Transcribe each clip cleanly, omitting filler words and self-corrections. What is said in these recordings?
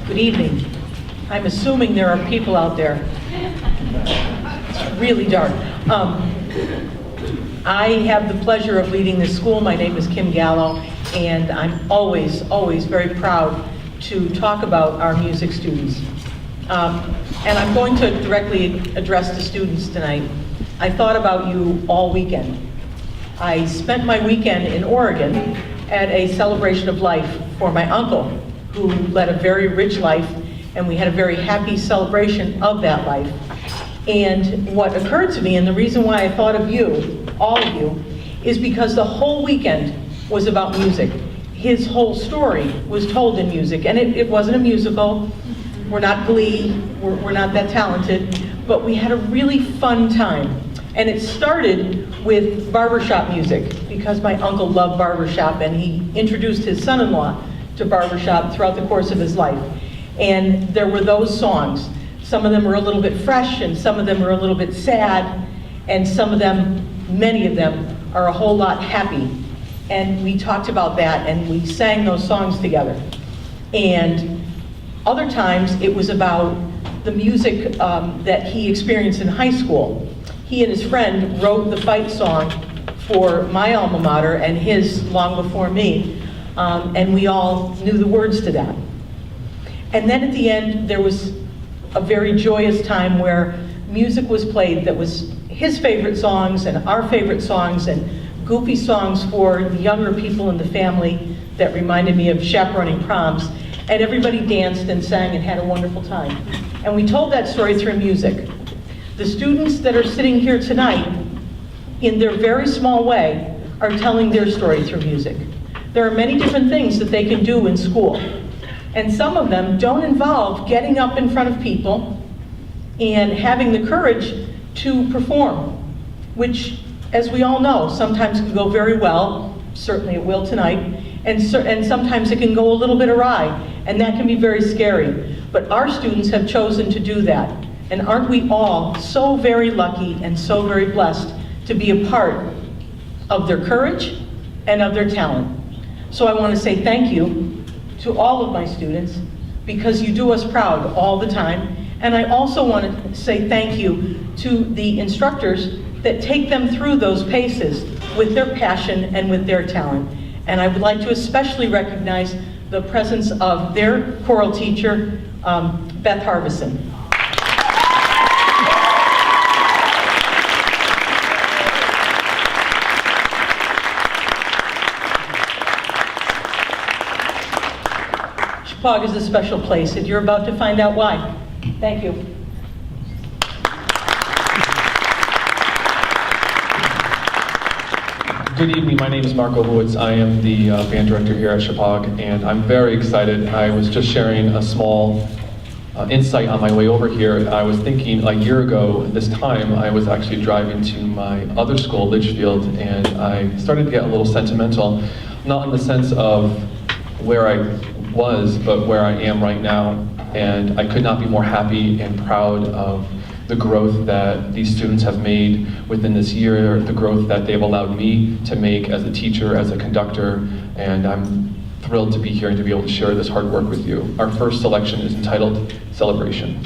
Good evening. I'm assuming there are people out there. It's really dark. I have the pleasure of leading this school. My name is Kim Gallo, and I'm always very proud to talk about our music students. And I'm going to directly address the students tonight. I thought about you all weekend. I spent my weekend in Oregon at a celebration of life for my uncle, who led a very rich life, and we had a very happy celebration of that life. And what occurred to me, and the reason why I thought of you, all of you, is because the whole weekend was about music. His whole story was told in music, and it wasn't a musical. We're not Glee, we're not that talented, but we had a really fun time. And it started with barbershop music, because my uncle loved barbershop, and he introduced his son-in-law to barbershop throughout the course of his life. And there were those songs. Some of them were a little bit fresh, and some of them were a little bit sad, and some of them, many of them, are a whole lot happy. And we talked about that, and we sang those songs together. And other times, it was about the music that he experienced in high school. He and his friend wrote the fight song for my alma mater and his long before me, and we all knew the words to that. And then at the end, there was a very joyous time where music was played that was his favorite songs and our favorite songs and goofy songs for the younger people in the family that reminded me of chaperoning proms. And everybody danced and sang and had a wonderful time. And we told that story through music. The students that are sitting here tonight, in their very small way, are telling their story through music. There are many different things that they can do in school. And some of them don't involve getting up in front of people and having the courage to perform, which, as we all know, sometimes can go very well, certainly it will tonight, and sometimes it can go a little bit awry, and that can be very scary. But our students have chosen to do that. And aren't we all so very lucky and so very blessed to be a part of their courage and of their talent? So I want to say thank you to all of my students, because you do us proud all the time. And I also want to say thank you to the instructors that take them through those paces with their passion and with their talent. And I would like to especially recognize the presence of their choral teacher, Beth Harbison. Chippewa is a special place, and you're about to find out why. Thank you. Good evening, my name is Mark Obowitz. I am the band director here at Chippewa, and I'm very excited. I was just sharing a small insight on my way over here. I was thinking a year ago, this time, I was actually driving to my other school, Litchfield, and I started to get a little sentimental, not in the sense of where I was, but where I am right now. And I could not be more happy and proud of the growth that these students have made within this year, the growth that they've allowed me to make as a teacher, as a conductor, and I'm thrilled to be here and to be able to share this hard work with you. Our first selection is entitled Celebration.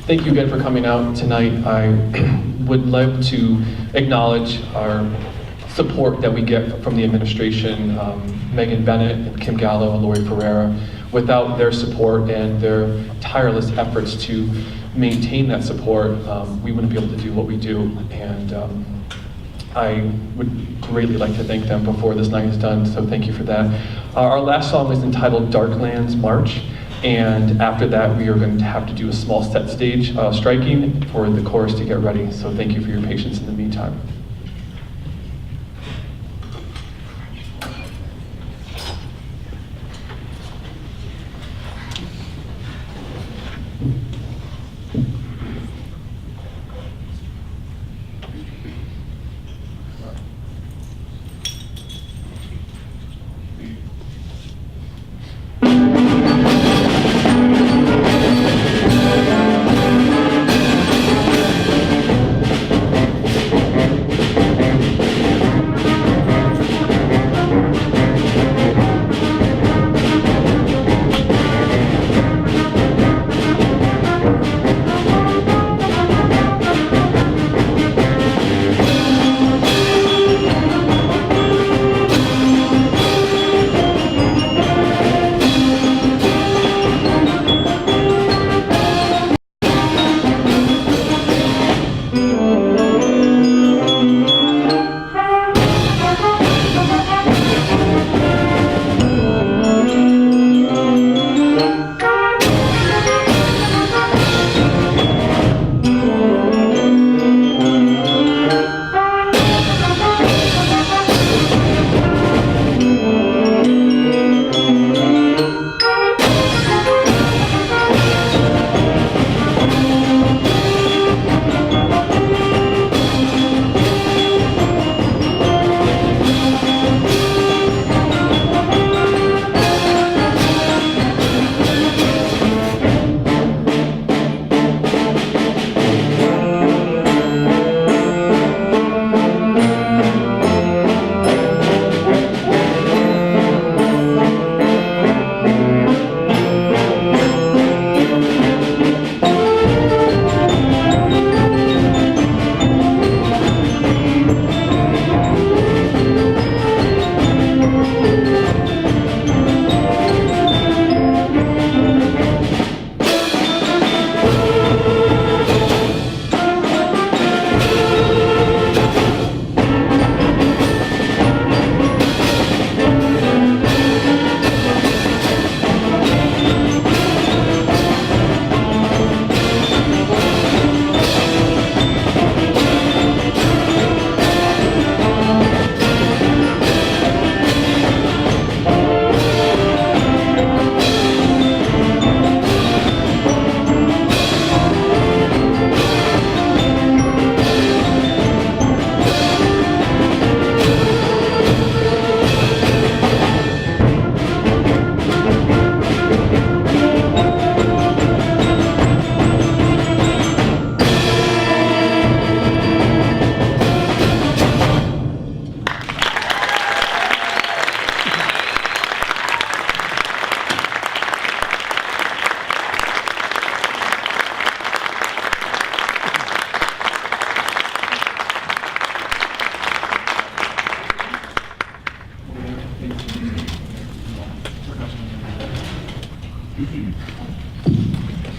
Thank you again for coming out tonight. I would like to acknowledge our support that we get from the administration, Megan Bennett and Kim Gallo and Lori Ferreira. Without their support and their tireless efforts to maintain that support, we wouldn't be able to do what we do. And I would greatly like to thank them before this night is done, so thank you for that. Our last song is entitled Darklands March, and after that we are going to have to do a small set stage striking for the chorus to get ready, so thank you for your patience in the meantime.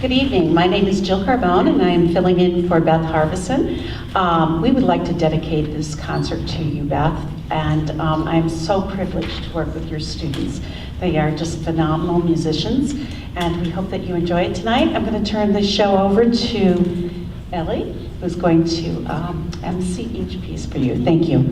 Good evening. My name is Jill Carbone, and I am filling in for Beth Harbison. We would like to dedicate this concert to you, Beth, and I'm so privileged to work with your students. They are just phenomenal musicians, and we hope that you enjoy it tonight. I'm going to turn the show over to Ellie, who's going to MC each piece for you. Thank you.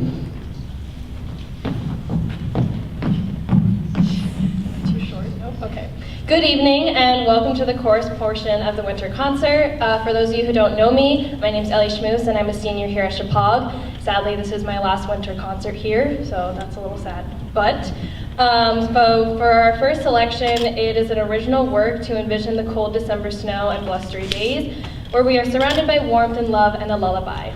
Too short? Nope. Okay. Good evening and welcome to the chorus portion of the winter concert. For those of you who don't know me, my name's Ellie Schmoose and I'm a senior here at Chapag. Sadly, this is my last winter concert here, so that's a little sad. But so for our first selection, it is an original work to envision the cold December snow and blustery days, where we are surrounded by warmth and love and a lullaby.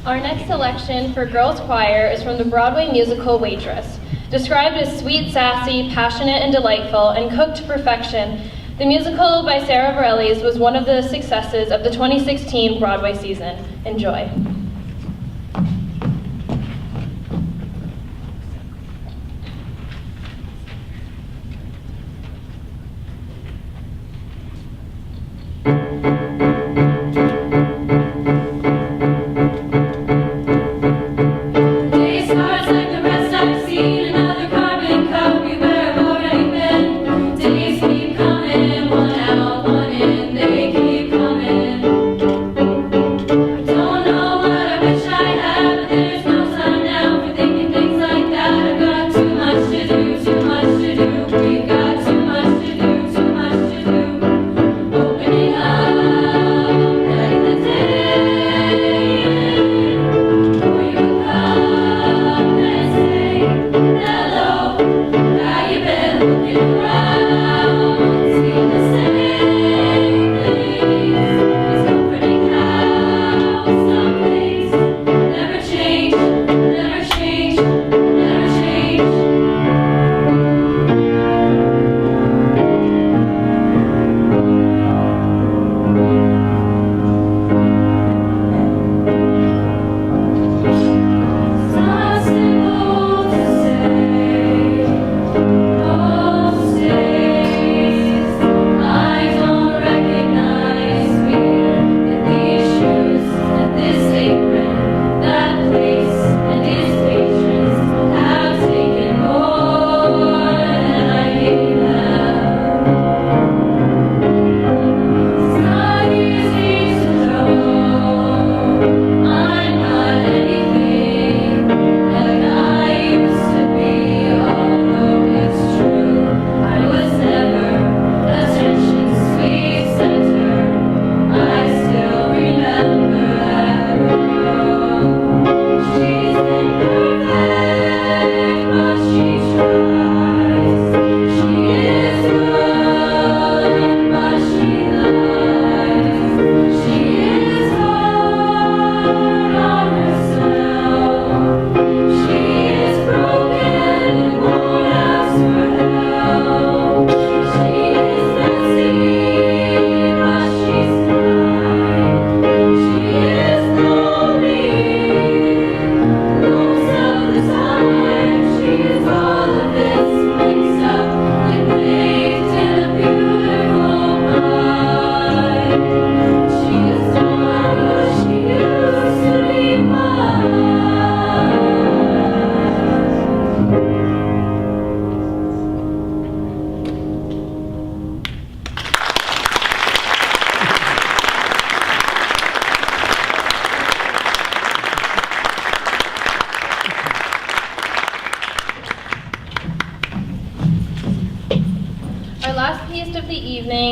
Our next selection for girls choir is from the Broadway musical Waitress. Described as sweet, sassy, passionate, and delightful, and cooked to perfection, the musical by Sarah Bareilles was one of the successes of the 2016 Broadway season. Enjoy.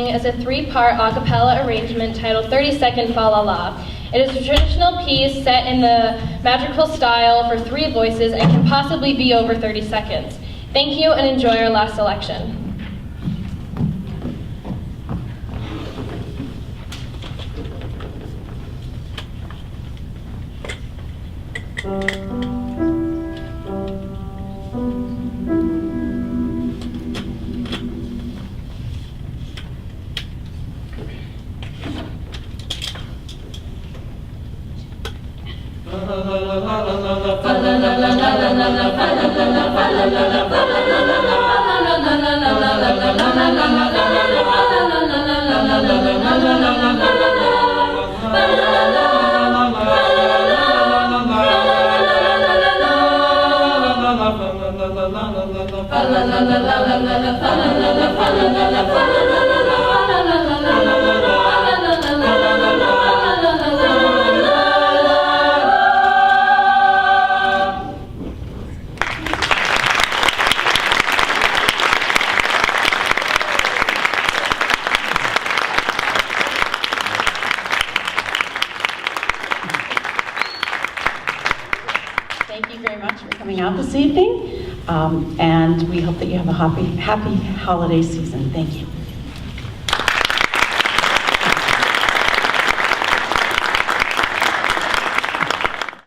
Is a three-part a cappella arrangement titled 30-Second Fa La La. It is a traditional piece set in the magical style for three voices and can possibly be over 30 seconds. Thank you and enjoy our last selection. Thank you very much for coming out this evening, and we hope that you have a happy holiday season. Thank you.